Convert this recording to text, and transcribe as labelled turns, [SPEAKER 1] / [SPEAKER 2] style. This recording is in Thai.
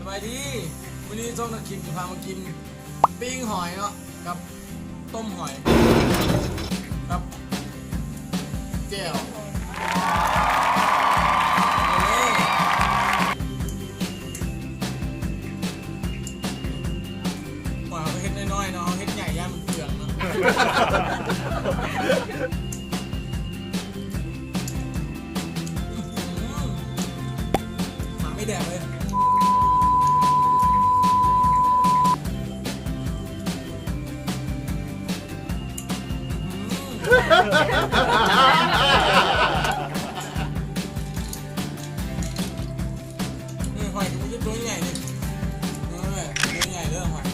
[SPEAKER 1] บายดีวันนี้ส้มนักกินจะพามากินปิ้งหอยเนาะกับต้มหอยกับแจ่วหอยเอาเฮ็ดน้อยๆเนาะเอาเฮ็ดใหญ่ย่ามันเปลืองเนาะหมาไม่แดกเลยนี่หอยมันจะตัวใหญ่เลยนี่ตัวใหญ่เริ่มหอย